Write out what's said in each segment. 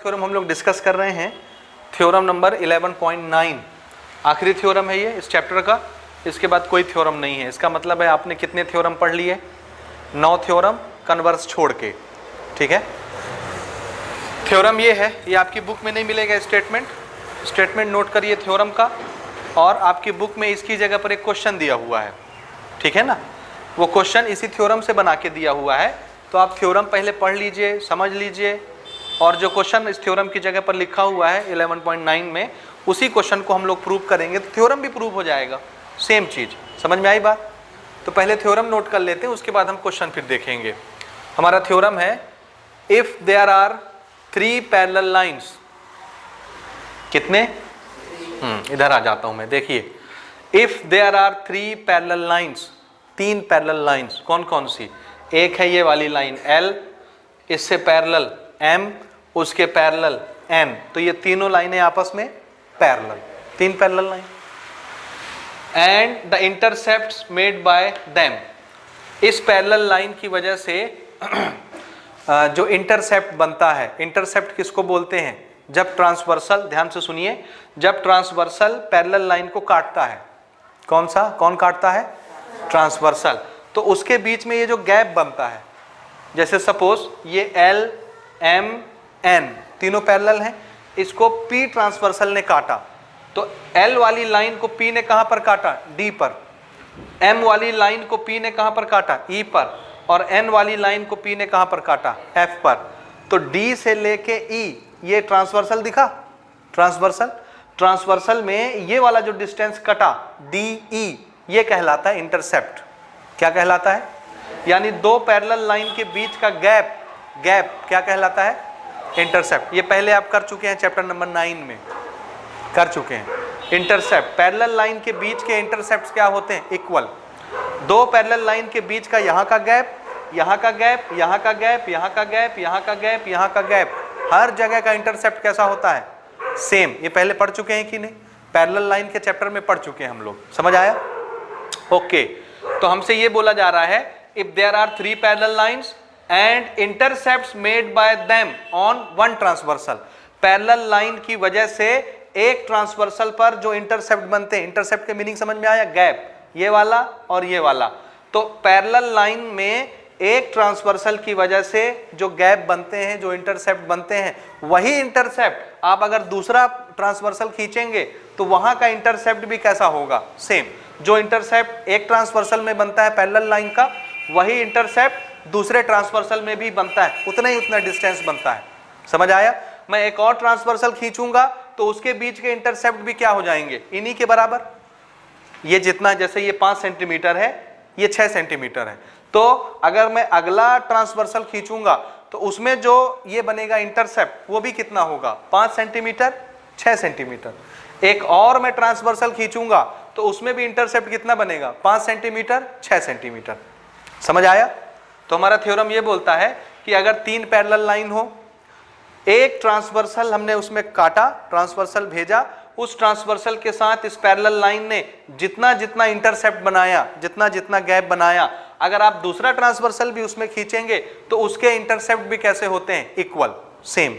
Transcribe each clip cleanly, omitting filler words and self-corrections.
Theorem हम लोग discuss कर रहे हैं, थ्योरम नंबर 11.9, आखिरी थ्योरम है ये इस चैप्टर का। इसके बाद कोई थ्योरम नहीं है। इसका मतलब है आपने कितने थ्योरम पढ़ लिए? 9 थ्योरम कन्वर्स छोड़ के, ठीक है। थ्योरम ये है, ये आपकी बुक में नहीं मिलेगा स्टेटमेंट नोट करिए थ्योरम का, और आपकी बुक में इसकी जगह पर एक क्वेश्चन दिया हुआ है, ठीक है ना। वो क्वेश्चन इसी थ्योरम से बना के दिया हुआ है, तो आप थ्योरम पहले पढ़ लीजिए, समझ लीजिए, और जो क्वेश्चन इस थ्योरम की जगह पर लिखा हुआ है 11.9 में, उसी क्वेश्चन को हम लोग प्रूव करेंगे, तो थ्योरम भी प्रूव हो जाएगा, सेम चीज़। समझ में आई बात? तो पहले थ्योरम नोट कर लेते हैं, उसके बाद हम क्वेश्चन फिर देखेंगे। हमारा थ्योरम है, if there are 3 parallel lines, कितने? इधर आ जाता हूं मैं, देखिए, if there are 3 parallel lines, 3 parallel lines, कौन कौन सी? एक है ये वाली लाइन L, इससे पैरेलल M, उसके पैरेलल N, तो ये तीनों लाइनें आपस में parallel, 3 parallel line. And the intercepts made by them, इस पैरेलल लाइन की वजह से जो इंटरसेप्ट बनता है, इंटरसेप्ट किसको बोलते हैं? जब ट्रांसवर्सल, ध्यान से सुनिए, जब ट्रांसवर्सल पैरेलल लाइन को काटता है, कौन काटता है? ट्रांसवर्सल। तो उसके बीच में ये जो गैप बनता है, जैसे सपोज ये L, M, N तीनों पैरेलल हैं, इसको P ट्रांसवर्सल ने काटा, तो L वाली लाइन को P ने कहां पर काटा? D पर। M वाली लाइन को P ने कहां पर काटा? E पर। और N वाली लाइन को P ने कहां पर काटा? F पर। तो D से लेके E, ये ट्रांसवर्सल दिखा, ट्रांसवर्सल में ये वाला जो डिस्टेंस कटा DE, ये कहलाता है इंटरसेप्ट। क्या कहलाता है? यानी 2 पैरेलल लाइन के बीच का गैप क्या कहलाता है? इंटरसेप्ट। ये पहले आप कर चुके हैं, चैप्टर नंबर 9 में कर चुके हैं। इंटरसेप्ट, पैरेलल लाइन के बीच के इंटरसेप्ट्स क्या होते हैं? इक्वल। 2 पैरेलल लाइन के बीच का यहाँ का गैप, यहाँ का गैप, यहाँ का गैप, यहाँ का गैप, यहाँ का गैप, यहाँ का गैप, हर जगह का इंटरसेप्ट कैसा होता है? सेम। ये पहले पढ़ चुके हैं कि नहीं? पैरेलल लाइन के चैप्टर में पढ़ चुके हैं हम लोग। समझ आया? ओके। तो हमसे ये बोला जा रहा है, if there are 3 parallel lines and intercepts made by them on 1 transversal, parallel line की वजह से एक ट्रांसवर्सल पर जो इंटरसेप्ट बनते हैं, इंटरसेप्ट के मीनिंग समझ में आया? गैप, ये वाला और ये वाला। तो पैरेलल लाइन में एक ट्रांसवर्सल की वजह से जो गैप बनते हैं, जो इंटरसेप्ट बनते हैं, वही इंटरसेप्ट आप अगर दूसरा ट्रांसवर्सल खींचेंगे तो वहां का इंटरसेप्ट भी कैसा होगा? सेम। जो इंटरसेप्ट एक ट्रांसवर्सल में बनता है पैरेलल लाइन का, वही इंटरसेप्ट दूसरे ट्रांसवर्सल में भी बनता है, उतना डिस्टेंस बनता है। समझ आया? मैं एक और ट्रांसवर्सल खींचूंगा तो उसके बीच के इंटरसेप्ट भी क्या हो जाएंगे? इन्हीं के बराबर। ये जितना, जैसे ये 5 सेंटीमीटर है, ये 6 सेंटीमीटर है, तो अगर मैं अगला ट्रांसवर्सल खींचूंगा तो उसमें जो ये बनेगा इंटरसेप्ट, वो भी कितना होगा? 5 सेंटीमीटर, 6 सेंटीमीटर। एक और मैं ट्रांसवर्सल खींचूंगा तो उसमें भी इंटरसेप्ट कितना बनेगा? 5 सेंटीमीटर, 6 सेंटीमीटर। समझ आया? तो हमारा थ्योरम ये बोलता है कि अगर 3 पैरेलल लाइन हो, एक ट्रांसवर्सल हमने उसमें काटा, ट्रांसवर्सल भेजा, उस ट्रांसवर्सल के साथ इस पैरेलल लाइन ने जितना इंटरसेप्ट बनाया, जितना गैप बनाया, अगर आप दूसरा ट्रांसवर्सल भी उसमें खींचेंगे तो उसके इंटरसेप्ट भी कैसे होते हैं? Equal, same.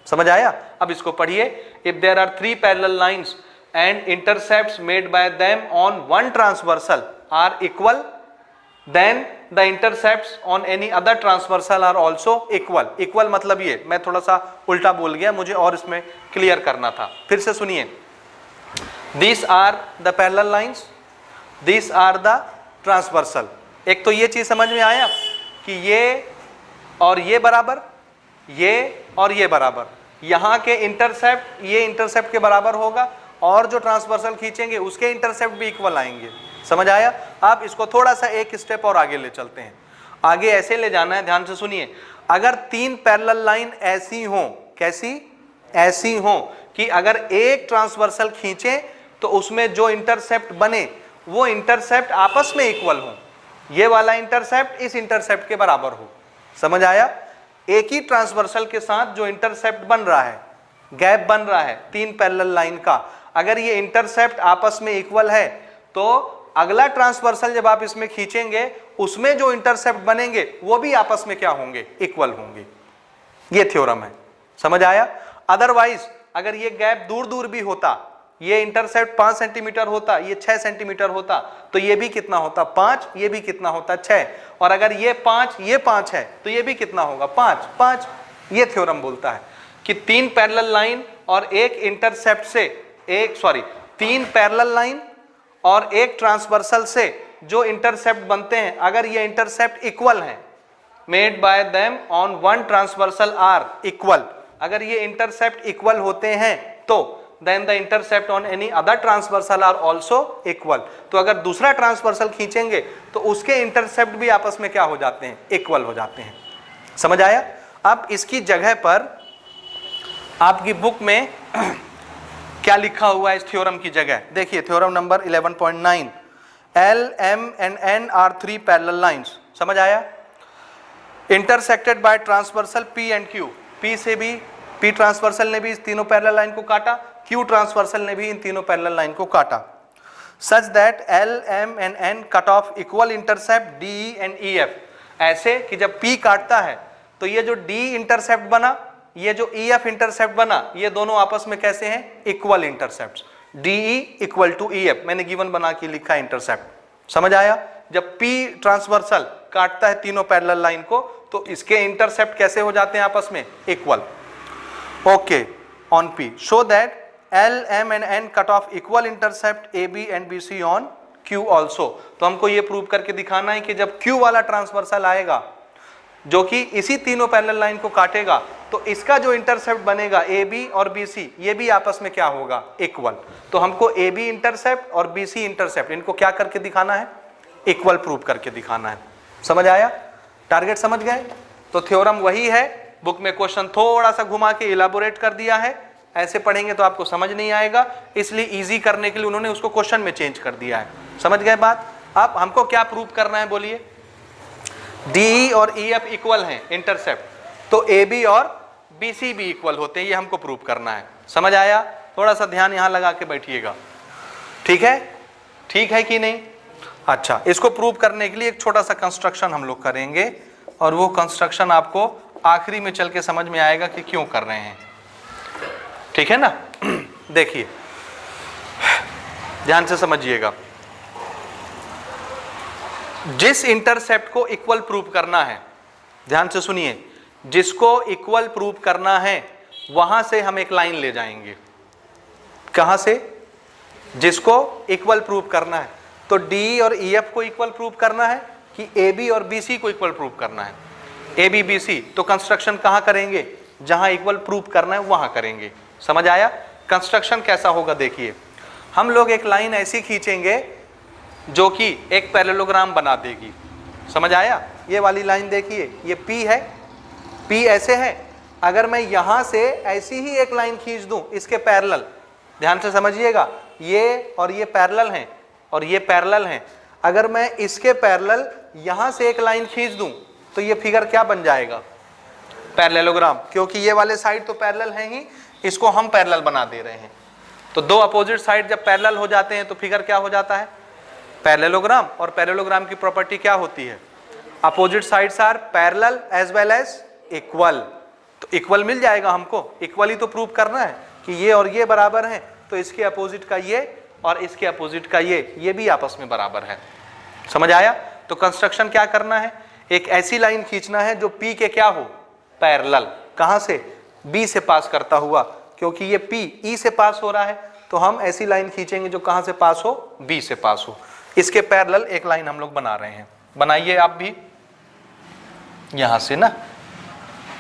समझ आया? अब इसको पढ़िए, if there are 3 parallel lines and intercepts made by them on 1 transversal are equal, then the intercepts on any other transversal are also equal। Equal मतलब ये, मैं थोड़ा सा उल्टा बोल गया, मुझे और इसमें क्लियर करना था। फिर से सुनिए, these are the parallel lines, these are the transversal। एक तो ये चीज समझ में आया कि ये और ये बराबर, ये और ये बराबर, यहाँ के इंटरसेप्ट ये इंटरसेप्ट के बराबर होगा, और जो ट्रांसवर्सल खींचेंगे उसके इंटरसेप्ट भी इक्वल आएंगे। समझ आया? आप इसको थोड़ा सा एक स्टेप और आगे ले चलते हैं। आगे ऐसे ले जाना है, ध्यान से सुनिए। अगर 3 पैरेलल लाइन ऐसी हो, कैसी? ऐसी हो कि अगर एक ट्रांसवर्सल खींचे तो उसमें जो इंटरसेप्ट बने वो इंटरसेप्ट आपस में इक्वल हो, ये वाला इंटरसेप्ट इस इंटरसेप्ट के बराबर हो। समझ आया? एक ही ट्रांसवर्सल के साथ जो इंटरसेप्ट बन रहा है, गैप बन रहा है 3 पैरेलल लाइन का, अगर ये इंटरसेप्ट आपस में इक्वल है तो अगला ट्रांसवर्सल जब आप इसमें खींचेंगे उसमें जो इंटरसेप्ट बनेंगे वो भी आपस में क्या होंगे? इक्वल होंगे। ये थ्योरम है। समझ आया? अदरवाइज अगर ये गैप दूर दूर भी होता, ये इंटरसेप्ट 5 सेंटीमीटर होता, ये 6 सेंटीमीटर होता, तो ये भी कितना होता 5, ये भी कितना होता 6, और अगर ये 5 है तो ये भी कितना होगा 5। ये थ्योरम बोलता है कि 3 पैरेलल लाइन और एक इंटरसेप्ट से तीन पैरेलल लाइन और एक ट्रांसवर्सल से जो इंटरसेप्ट बनते हैं, अगर ये इंटरसेप्ट इक्वल हैं, made by them on one transversal are equal, अगर ये इंटरसेप्ट इक्वल होते हैं तो then the intercept on any other transversal are also equal. तो अगर दूसरा ट्रांसवर्सल खींचेंगे तो उसके इंटरसेप्ट भी आपस में क्या हो जाते हैं, इक्वल हो जाते हैं। समझ आया? अब इसकी जगह पर आपकी बुक में क्या लिखा हुआ है इस थ्योरम की जगह, देखिए theorem number 11.9, L, M and N are 3 parallel lines। समझ आया? Intersected by transversal P and Q, P से भी, P ट्रांसवर्सल ने भी इस तीनों पैरेलल लाइन को काटा, Q ट्रांसवर्सल ने भी इन तीनों पैरेलल लाइन को काटा, such that L, M and N cut off equal intercept D, E and EF, ऐसे कि जब P काटता है तो ये जो D इंटरसेप्ट बना, ये जो EF इंटरसेप्ट बना, ये दोनों आपस में कैसे हैं, equal intercept, DE equal to EF, मैंने गिवन बना के लिखा इंटरसेप्ट। समझ आया? जब P ट्रांसवर्सल काटता है तीनों पैरेलल लाइन को तो इसके इंटरसेप्ट कैसे हो जाते हैं आपस में, equal. Okay, on P show that L, M and N cut off equal intercept AB and BC on Q also. तो हमको ये प्रूव करके दिखाना है कि जब Q वाला ट्रांसवर्सल आएगा जो कि इसी तीनों पैरेलल लाइन को काटेगा तो इसका जो इंटरसेप्ट बनेगा AB और BC, ये भी आपस में क्या होगा, इक्वल। तो हमको AB इंटरसेप्ट और BC इंटरसेप्ट इनको क्या करके दिखाना है, इक्वल प्रूव करके दिखाना है। समझ आया? टारगेट समझ गए? तो थ्योरम वही है, बुक में क्वेश्चन थोड़ा सा घुमा के इलाबोरेट कर दिया है, ऐसे पढ़ेंगे तो आपको समझ नहीं आएगा, इसलिए इजी करने के लिए उन्होंने उसको क्वेश्चन में चेंज कर दिया है। समझ गए बात? अब हमको क्या प्रूव करना है बोलिए? DE और EF इक्वल हैं इंटरसेप्ट, तो AB और BC भी इक्वल होते हैं, ये हमको प्रूव करना है। समझ आया? थोड़ा सा ध्यान यहां लगा के बैठिएगा, ठीक है? ठीक है कि नहीं? अच्छा, इसको प्रूव करने के लिए एक छोटा सा कंस्ट्रक्शन हम लोग करेंगे और वो कंस्ट्रक्शन आपको आखिरी में चल के समझ में आएगा कि क्यों कर रहे हैं, ठीक है ना? देखिए ध्यान से समझिएगा, जिस इंटरसेप्ट को इक्वल प्रूव करना है, ध्यान से सुनिए, जिसको इक्वल प्रूव करना है वहां से हम एक लाइन ले जाएंगे। कहां से? जिसको इक्वल प्रूव करना है, तो DE और EF को इक्वल प्रूव करना है कि AB और BC को इक्वल प्रूव करना है, AB BC। तो कंस्ट्रक्शन कहां करेंगे, जहां इक्वल प्रूव करना है वहां करेंगे। समझ आया? कंस्ट्रक्शन कैसा होगा देखिए, हम लोग एक लाइन ऐसी खींचेंगे जो कि एक पैरेललोग्राम बना देगी। समझ आया? ये वाली लाइन देखिए, ये P है, P ऐसे है, अगर मैं यहां से ऐसी ही एक लाइन खींच दूं इसके पैरेलल, ध्यान से समझिएगा, ये और ये पैरेलल हैं और ये पैरेलल हैं, अगर मैं इसके पैरेलल यहां से एक लाइन खींच दूं तो ये फिगर क्या बन जाएगा, पैरेललोग्राम, क्योंकि ये वाले साइड तो पैरेलल हैं ही, इसको हम पैरेलल बना दे रहे हैं। तो दो अपोजिट साइड जब पैरेलल हो जाते हैं तो फिगर क्या हो जाता है, पैरेललोग्राम। और पैरेललोग्राम की प्रॉपर्टी क्या होती है, opposite sides are parallel as well as equal. तो इक्वल मिल जाएगा हमको, इक्वल ही तो प्रूव करना है कि ये और ये बराबर हैं, तो इसके अपोजिट का ये और इसके अपोजिट का ये भी आपस में बराबर है। समझ आया? तो कंस्ट्रक्शन क्या करना है, एक ऐसी लाइन खींचना है जो P के क्या हो, पैरेलल। कहां से? B से पास करता हुआ, क्योंकि ये P E से पास हो रहा है, तो हम ऐसी लाइन खींचेंगे जो कहां से पास हो, B से पास हो। इसके पैरेलल एक लाइन हम लोग बना रहे हैं, बनाइए आप भी, यहां से ना,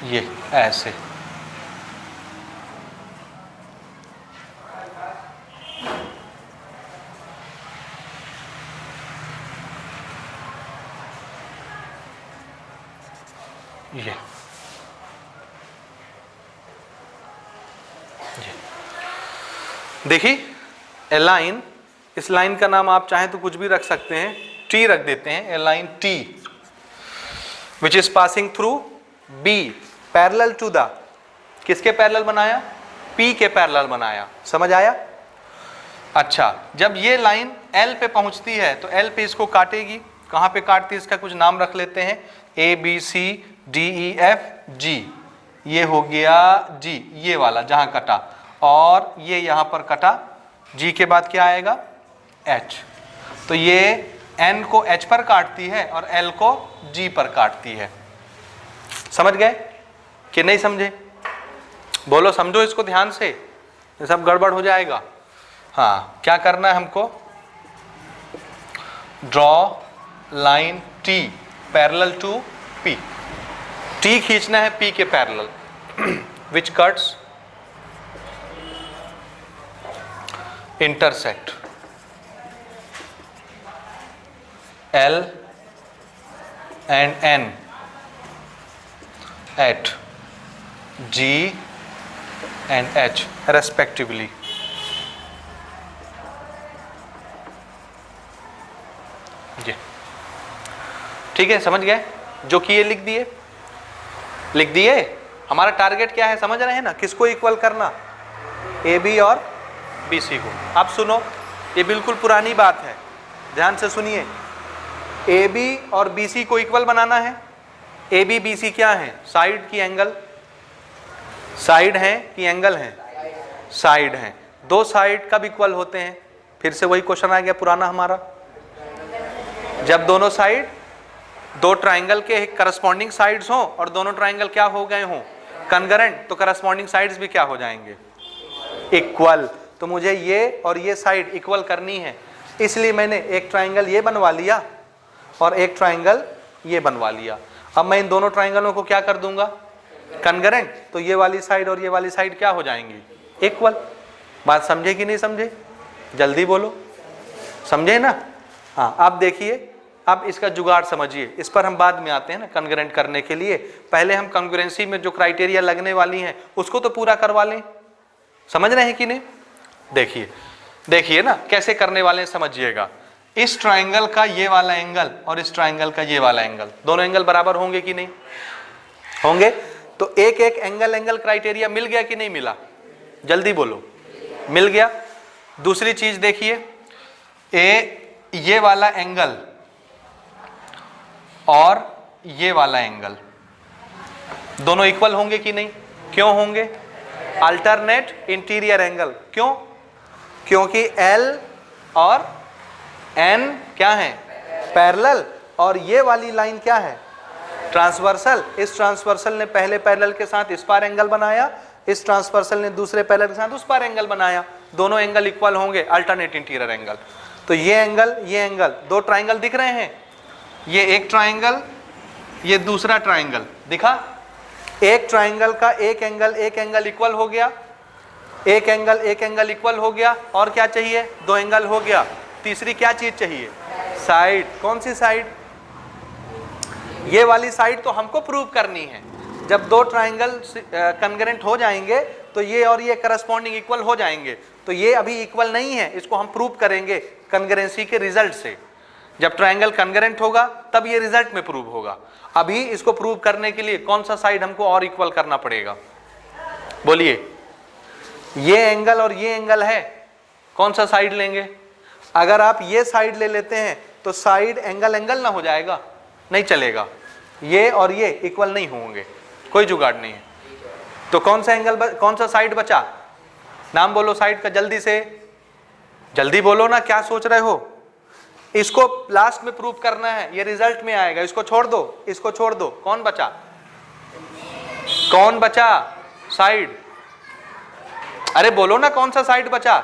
ये ऐसे, ये देखिए ए लाइन, इस लाइन का नाम आप चाहें तो कुछ भी रख सकते हैं, T रख देते हैं, a line T which is passing through B parallel to the, किसके पैरेलल बनाया, P के पैरेलल बनाया। समझ आया? अच्छा, जब ये लाइन L पे पहुंचती है तो L पे इसको काटेगी, कहां पे काटती है इसका कुछ नाम रख लेते हैं, A B C D E F G, ये हो गया G, ये वाला जहां कटा, और ये यहां पर कटा, G के बाद क्या आएगा H। तो ये N को H पर काटती है और L को G पर काटती है। समझ गए कि नहीं समझे? बोलो समझो इसको ध्यान से, ये सब गड़बड़ हो जाएगा। हाँ, क्या करना है हमको? Draw line T parallel to P। T खींचना है P के parallel, which cuts intersect L and N at G and H respectively। जी ठीक है, समझ गए? जो किए लिख दिए, लिख दिए। हमारा टारगेट क्या है समझ रहे हैं ना? किसको इक्वल करना? ए बी और बी सी को। अब सुनो, ये बिल्कुल पुरानी बात है, ध्यान से सुनिए। ए बी और बी सी को इक्वल बनाना है। ए बी बी सी क्या है? साइड की एंगल, साइड है कि एंगल है? साइड है। दो साइड कब इक्वल होते हैं? फिर से वही क्वेश्चन आ गया पुराना हमारा, जब दोनों साइड, दो ट्राइंगल के करस्पॉन्डिंग साइड्स हों और दोनों ट्राइंगल क्या हो गए हों? कनगरेंट, तो करस्पॉन्डिंग साइड्स भी क्या हो जाएंगे? इक्वल। तो मुझे ये और ये साइड इक्वल करनी है, इसलिए मैंने एक ट्राइंगल ये बनवा लिया और एक ट्राइंगल ये बनवा लिया। अब मैं इन दोनों ट्राइंगलों को क्या कर दूंगा? कनगरेंट। तो ये वाली साइड और ये वाली साइड क्या हो जाएंगी? इक्वल। बात समझे कि नहीं समझे? जल्दी बोलो, समझे ना? हाँ, अब देखिए, अब इसका जुगाड़ समझिए, इस पर हम बाद में आते हैं ना कन्ग्रेंट करने के लिए। पहले हम कंग्रुएंसी में जो क्राइटेरिया लगने वाली हैं उसको तो पूरा करवा लें। समझ रहे हैं कि नहीं? देखिए, देखिए ना कैसे करने वाले हैं, समझिएगा। इस ट्राइंगल का ये वाला एंगल और इस ट्राइंगल का ये वाला एंगल, दोनों एंगल बराबर होंगे कि नहीं होंगे? तो एक एक एंगल क्राइटेरिया मिल गया कि नहीं मिला? जल्दी बोलो, मिल गया। दूसरी चीज देखिए, ये वाला एंगल और ये वाला एंगल दोनों इक्वल होंगे कि नहीं? क्यों होंगे? Alternate interior angle. क्यों? क्योंकि L और N क्या है? पैरेलल, और ये वाली लाइन क्या है? ट्रांसवर्सल। इस ट्रांसवर्सल ने पहले पैरेलल के साथ इस पार एंगल बनाया, इस ट्रांसवर्सल ने दूसरे पैरेलल के साथ उस पार एंगल बनाया। दोनों एंगल इक्वल होंगे, अल्टरनेट इंटीरियर एंगल। तो ये एंगल, दो ट्राइंगल दिख रहे हैं, ये एक ट्राइंगल, ये दूसरा ट्राइंगल दिखा। एक ट्राइंगल का एक एंगल इक्वल हो गया, एक एंगल इक्वल हो गया। और क्या चाहिए? दो एंगल हो गया। तीसरी क्या चीज चाहिए? साइड। कौन सी साइड? ये वाली साइड तो हमको प्रूव करनी है। जब दो ट्राइंगल कन्ग्रेंट हो जाएंगे तो ये और ये करस्पॉन्डिंग इक्वल हो जाएंगे। तो ये अभी इक्वल नहीं है, इसको हम प्रूव करेंगे कन्ग्रेंसी के रिजल्ट से। जब ट्राइंगल कन्ग्रेंट होगा तब ये रिजल्ट में प्रूव होगा। अभी इसको प्रूव करने के लिए कौन सा साइड हमको और इक्वल करना पड़ेगा? बोलिए। ये एंगल और ये एंगल है, कौन सा साइड लेंगे? अगर आप ये साइड ले लेते हैं तो साइड एंगल ना हो जाएगा, नहीं चलेगा। ये और ये इक्वल नहीं होंगे, कोई जुगाड़ नहीं है। तो कौन सा एंगल, कौन सा साइड बचा? नाम बोलो साइड का, जल्दी से, जल्दी बोलो ना, क्या सोच रहे हो? इसको लास्ट में प्रूव करना है, ये रिजल्ट में आएगा। इसको छोड़ दो, इसको छोड़ दो। कौन बचा? कौन बचा? साइड। अरे बोलो ना, कौन सा साइड बचा?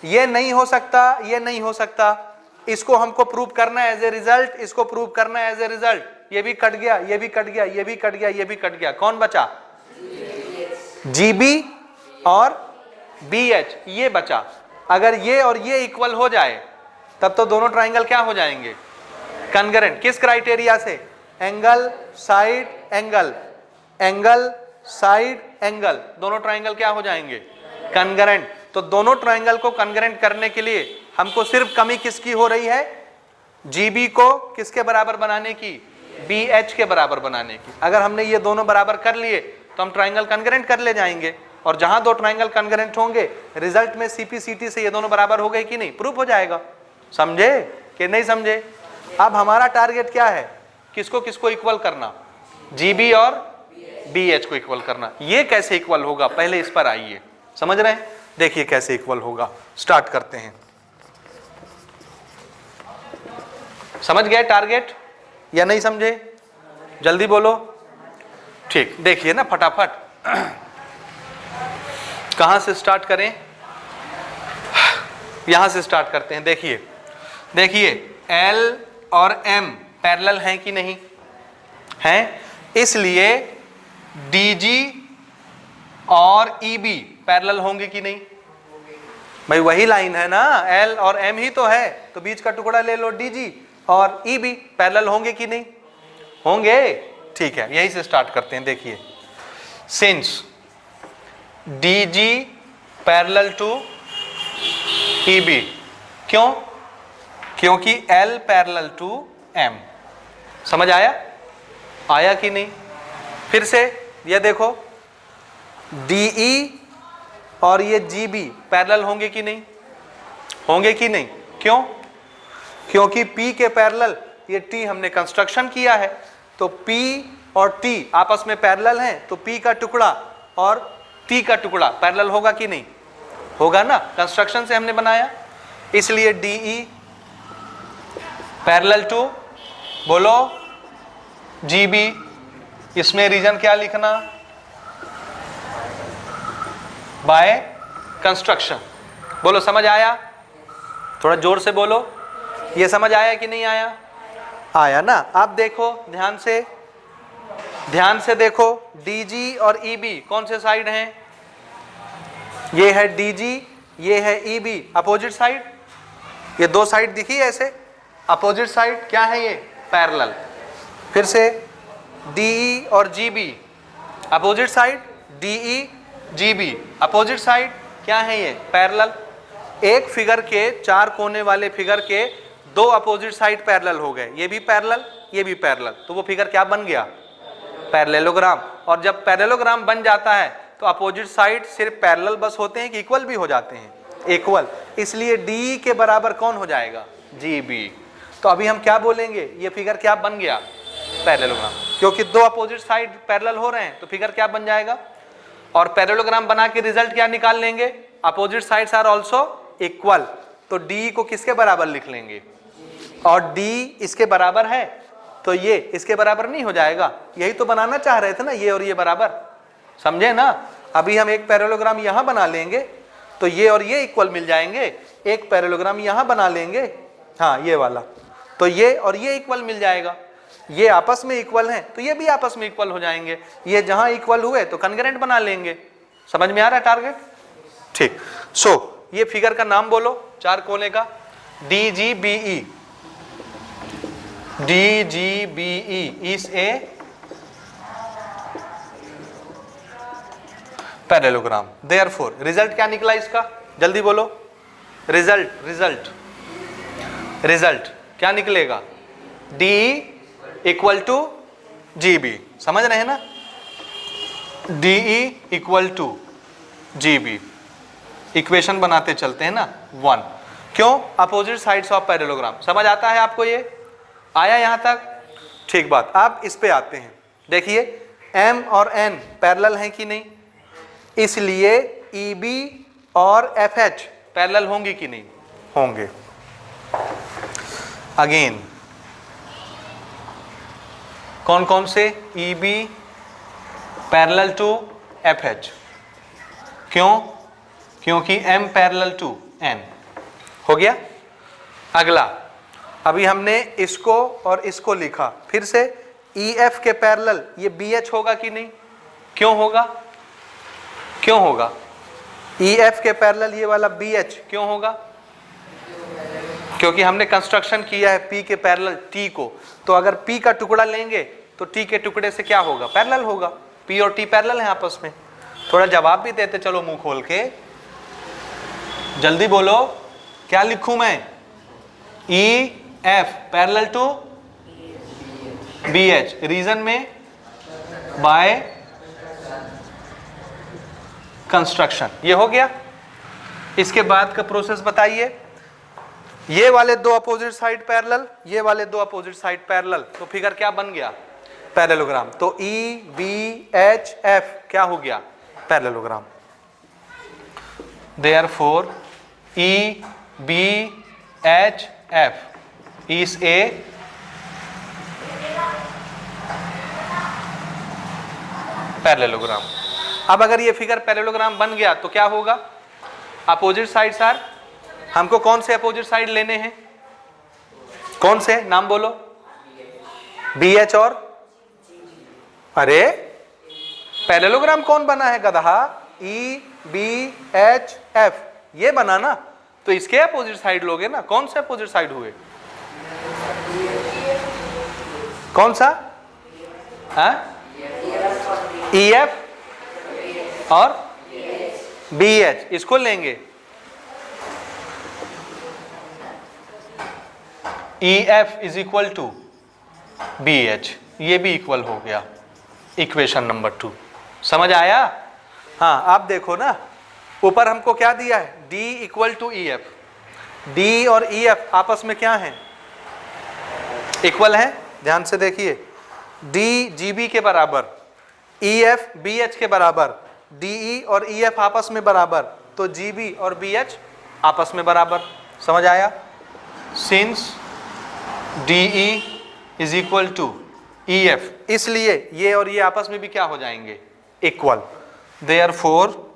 ये नहीं हो सकता, ये नहीं हो सकता। इसको हमको प्रूव करना है एज ए रिजल्ट, इसको प्रूव करना है एज ए रिजल्ट। ये भी कट गया, ये भी कट गया, ये भी कट गया, ये भी कट गया। कौन बचा? GB और BH, ये बचा। अगर ये और ये इक्वल हो जाए तब तो दोनों ट्राइंगल क्या हो जाएंगे? कन्ग्रेंट। किस क्राइटेरिया से? Angle side angle, angle side angle, दोनों ट्राइंगल क्या हो जाएंगे? कन्ग्रेंट। तो दोनों ट्राइंगल को कन्ग्रेंट करने के लिए हमको सिर्फ कमी किसकी हो रही है? GB को किसके बराबर बनाने की? BH के बराबर बनाने की। अगर हमने ये दोनों बराबर कर लिए तो हम ट्राइंगल कन्ग्रेंट कर ले जाएंगे, और जहां दो ट्राइंगल कन्ग्रेंट होंगे रिजल्ट में CP/CT से ये दोनों बराबर हो गए कि नहीं, प्रूफ हो जाएगा। समझे कि नहीं समझे? अब हमारा टारगेट क्या है? किसको किसको इक्वल करना? GB और बी एच को इक्वल करना। ये कैसे इक्वल होगा, पहले इस पर आइए, समझ रहे हैं? देखिए कैसे इक्वल होगा, स्टार्ट करते हैं। समझ गए टारगेट या नहीं समझे? जल्दी बोलो। ठीक, देखिए ना फटाफट कहां से स्टार्ट करें? यहां से स्टार्ट करते हैं। देखिए देखिए L और M पैरेलल हैं कि नहीं हैं, इसलिए DG और EB पैरेलल होंगे कि नहीं? भाई वही लाइन है ना, L और M ही तो है, तो बीच का टुकड़ा ले लो DG और EB, पैरेलल होंगे कि नहीं? होंगे। ठीक है, यही से स्टार्ट करते हैं। देखिए since DG parallel to EB, क्यों? क्योंकि L पैरेलल टू M। समझ आया? आया कि नहीं? फिर से ये देखो DE और ये GB पैरेलल होंगे कि नहीं? होंगे कि नहीं? क्यों? क्योंकि P के पैरेलल ये T हमने कंस्ट्रक्शन किया है, तो P और T आपस में पैरेलल हैं, तो P का टुकड़ा और T का टुकड़ा पैरेलल होगा कि नहीं? होगा ना, कंस्ट्रक्शन से हमने बनाया। इसलिए DE पैरेलल टू, बोलो GB, इसमें रीजन क्या लिखना? By construction. बोलो समझ आया? थोड़ा जोर से बोलो, ये समझ आया कि नहीं आया? आया ना। आप देखो ध्यान से, ध्यान से देखो, DG और EB कौन से साइड हैं? ये है DG, ये है EB, अपोजिट साइड। ये दो साइड दिखी ऐसे, अपोजिट साइड क्या है ये? पैरेलल। फिर से DE और GB opposite side, DE GB opposite side, क्या है ये? पैरेलल। एक फिगर के, चार कोने वाले फिगर के दो अपोजिट साइड पैरेलल हो गए, ये भी पैरेलल, ये भी पैरेलल, तो वो फिगर क्या बन गया? पैरेललोग्राम। और जब पैरेललोग्राम बन जाता है तो अपोजिट साइड सिर्फ पैरेलल बस होते हैं कि इक्वल भी हो जाते हैं? इक्वल। इसलिए DE के बराबर कौन हो जाएगा? GB। तो अभी हम क्या बोलेंगे? ये फिगर क्या बन गया? पैरेललोग्राम। क्योंकि दो अपोजिट साइड पैरेलल हो रहे हैं तो फिगर क्या बन जाएगा? और पैरेललोग्राम बना के रिजल्ट क्या निकाल लेंगे? Opposite sides are also equal. तो DE को किसके बराबर लिख लेंगे? और D इसके बराबर है, तो ये इसके बराबर नहीं हो जाएगा? यही तो बनाना चाह रहे थे ना, ये और ये बराबर, समझे ना? अभी हम एक पैरेललोग्राम यहां बना लेंगे तो ये और ये इक्वल मिल जाएंगे। एक पैरेललोग्राम यहां बना लेंगे, हाँ ये वाला, तो ये और ये इक्वल मिल जाएगा। ये आपस में इक्वल हैं तो ये भी आपस में इक्वल हो जाएंगे। ये जहां इक्वल हुए तो कॉन्ग्रुएंट बना लेंगे। समझ में आ रहा है टारगेट? ठीक। सो ये फिगर का नाम बोलो, चार कोने का, DGBE। DGBE is a parallelogram. Therefore result क्या निकला इसका? जल्दी बोलो। रिजल्ट रिजल्ट रिजल्ट क्या निकलेगा? DE equal to GB। समझ रहे हैं ना? DE equal to GB। Equation बनाते चलते हैं ना, 1। क्यों? Opposite sides of parallelogram. समझ आता है आपको? ये आया यहां तक? ठीक बात। अब इस पे आते हैं। देखिए M और N पैरेलल हैं कि नहीं? इसलिए EB और FH पैरेलल होंगे कि नहीं? होंगे। अगेन कौन कौन से? EB parallel to FH। क्यों? क्योंकि M पैरेलल टू N। हो गया। अगला, अभी हमने इसको और इसको लिखा, फिर से EF के पैरेलल ये BH होगा कि नहीं? क्यों होगा? क्यों होगा? EF के पैरेलल ये वाला BH क्यों होगा? क्योंकि हमने कंस्ट्रक्शन किया है P के पैरेलल T को, तो अगर P का टुकड़ा लेंगे तो T के टुकड़े से क्या होगा? पैरेलल होगा। P और T पैरेलल हैं आपस में। थोड़ा जवाब भी देते चलो मुंह खोल के, जल्दी बोलो। क्या लिखूं मैं? EF parallel to BH, reason में बाय कंस्ट्रक्शन। ये हो गया। इसके बाद का प्रोसेस बताइए। ये वाले दो अपोजिट साइड पैरेलल, ये वाले दो अपोजिट साइड पैरेलल, तो फिगर क्या बन गया? पैरेललोग्राम। तो ई बी एच एफ क्या हो गया? Parallelogram. Therefore E B H F is a parallelogram. अब अगर ये फिगर पैरेललोग्राम बन गया तो क्या होगा? अपोजिट साइड्स आर, हमको कौन से अपोजिट साइड लेने हैं? कौन से? नाम बोलो। बी एच और, अरे पैरेललोग्राम कौन बना है गधा? ई बी एच एफ ये बना ना, तो इसके अपोजिट साइड लोगे ना। कौन से अपोजिट साइड हुए? कौन सा? ई एफ और बी एच, इसको लेंगे। E F is equal to B H, ये भी इक्वल हो गया। इक्वेशन नंबर 2 समझ आया? हाँ, आप देखो ना, ऊपर हमको क्या दिया है? D equal to E F. D और ई एफ आपस में क्या है? इक्वल है। ध्यान से देखिए, डी जी बी के बराबर, ई एफ बी एच के बराबर, डी ई और ई एफ आपस में बराबर, तो जी बी और बी एच आपस में बराबर। समझ आया? Since D E is equal to E F, इसलिए ये और ये आपस में भी क्या हो जाएंगे? Equal. Therefore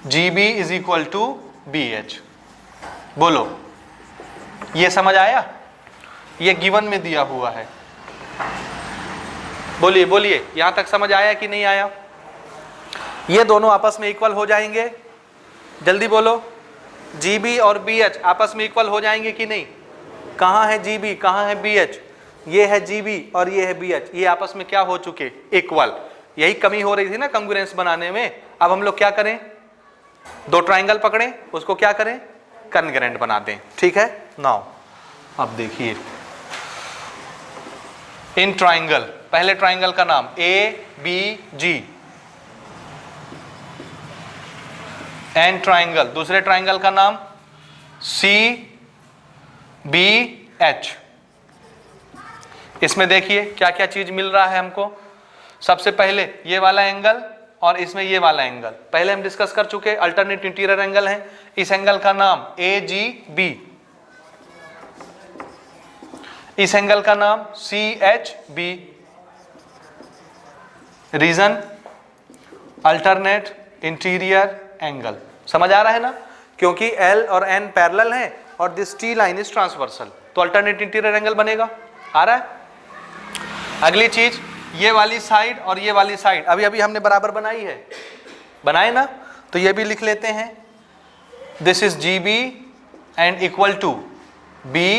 G B is equal to B H. बोलो, ये समझ आया? ये गिवन में दिया हुआ है। बोलिए बोलिए, यहां तक समझ आया कि नहीं आया? ये दोनों आपस में इक्वल हो जाएंगे। जल्दी बोलो, जी बी और बी एच आपस में इक्वल हो जाएंगे कि नहीं? कहाँ है जी बी, कहाँ है बी एच? ये है जी बी और ये है बी एच, ये आपस में क्या हो चुके? इक्वल। यही कमी हो रही थी ना कॉन्ग्रुएंस बनाने में। अब हम लोग क्या करें? दो ट्राइंगल पकड़ें, उसको क्या करें? कॉन्ग्रुएंट बना दें। ठीक है? नाउ अब देखिए, इन ट्राइंगल, पहले ट्राइंगल का नाम A B G, an triangle, दूसरे ट्राइंगल का नाम सी बी एच। इसमें देखिए क्या क्या चीज मिल रहा है हमको। सबसे पहले ये वाला एंगल और इसमें ये वाला एंगल पहले हम डिस्कस कर चुके, अल्टरनेट इंटीरियर एंगल है। इस एंगल का नाम ए जी बी, इस एंगल का नाम C H B. Reason alternate interior angle. समझ आ रहा है ना? क्योंकि L और N पैरेलल हैं और this T line is transversal, तो अल्टरनेट इंटीरियर एंगल बनेगा। आ रहा है? अगली चीज, ये वाली साइड और ये वाली साइड अभी अभी हमने बराबर बनाई है, बनाए ना? तो ये भी लिख लेते हैं, this is G B and equal to B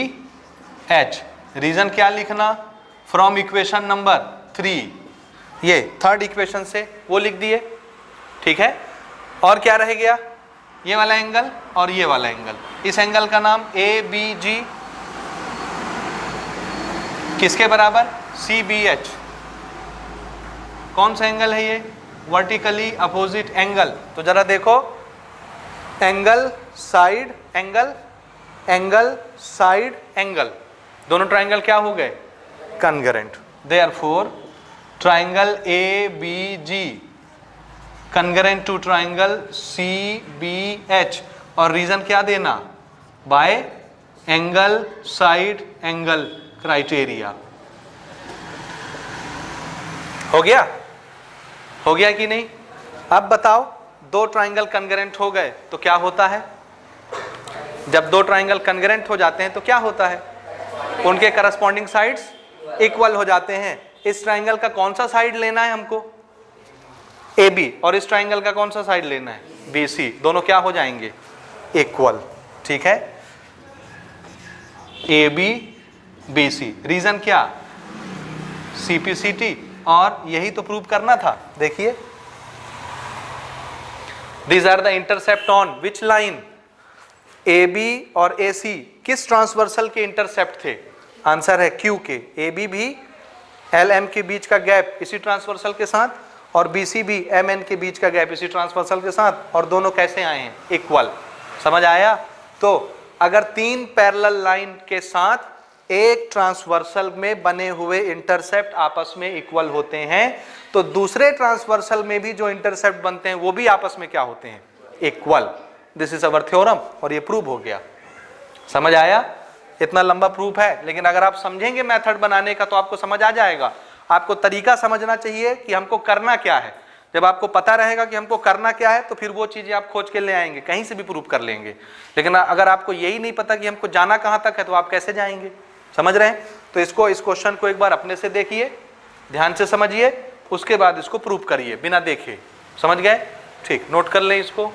H. Reason क्या लिखना? फ्रॉम इक्वेशन नंबर 3, ये थर्ड इक्वेशन से वो लिख दिए। ठीक है? और क्या रह गया? ये वाला एंगल और ये वाला एंगल। इस एंगल का नाम ए बी जी, किसके बराबर? C B H. कौन सा एंगल है ये? Vertically opposite angle. तो जरा देखो, angle side angle, angle side angle, दोनों ट्राइंगल क्या हो गए? Congruent. Therefore triangle A B G congruent to triangle C B H. और रीजन क्या देना? By angle side angle criteria. हो गया? हो गया कि नहीं? अब बताओ, दो ट्राइंगल कॉन्ग्रुएंट हो गए तो क्या होता है? जब दो ट्राइंगल कॉन्ग्रुएंट हो जाते हैं तो क्या होता है? उनके करस्पॉन्डिंग साइड्स इक्वल हो जाते हैं। इस ट्राइंगल का कौन सा साइड लेना है हमको? A B. और इस ट्राइंगल का कौन सा साइड लेना है? B C. दोनों क्या हो जाएंगे? इक्वल। ठीक है? A B B C. Reason क्या? सीपीसीटी। और यही तो प्रूव करना था। देखिए, these are the intercept on which line? A B और ए सी किस ट्रांसवर्सल के इंटरसेप्ट थे? आंसर है क्यू के। ए बी भी एल एम के बीच का गैप इसी ट्रांसवर्सल के साथ, और बी सी भी एम एन के बीच का गैप इसी ट्रांसवर्सल के साथ, और दोनों कैसे आए हैं? इक्वल। समझ आया? तो अगर तीन पैरेलल लाइन के साथ एक ट्रांसवर्सल में बने हुए इंटरसेप्ट आपस में इक्वल होते हैं, तो दूसरे ट्रांसवर्सल में भी जो इंटरसेप्ट बनते हैं वो भी आपस में क्या होते हैं? Equal. This is our theorem, और ये प्रूव हो गया। समझ आया? इतना लंबा प्रूफ है, लेकिन अगर आप समझेंगे मेथड बनाने का तो आपको समझ आ जाएगा। आपको तरीका समझना चाहिए कि हमको करना क्या है। जब आपको पता रहेगा कि हमको करना क्या है तो फिर वो चीजें आप खोज के ले आएंगे, कहीं से भी प्रूव कर लेंगे। लेकिन अगर आपको यही नहीं पता कि हमको जाना कहां तक है तो आप कैसे जाएंगे? समझ रहे हैं? तो इस क्वेश्चन को एक बार अपने से देखिए, ध्यान से समझिए, उसके बाद इसको प्रूव करिए बिना देखे। समझ गए? ठीक, नोट कर लें इसको।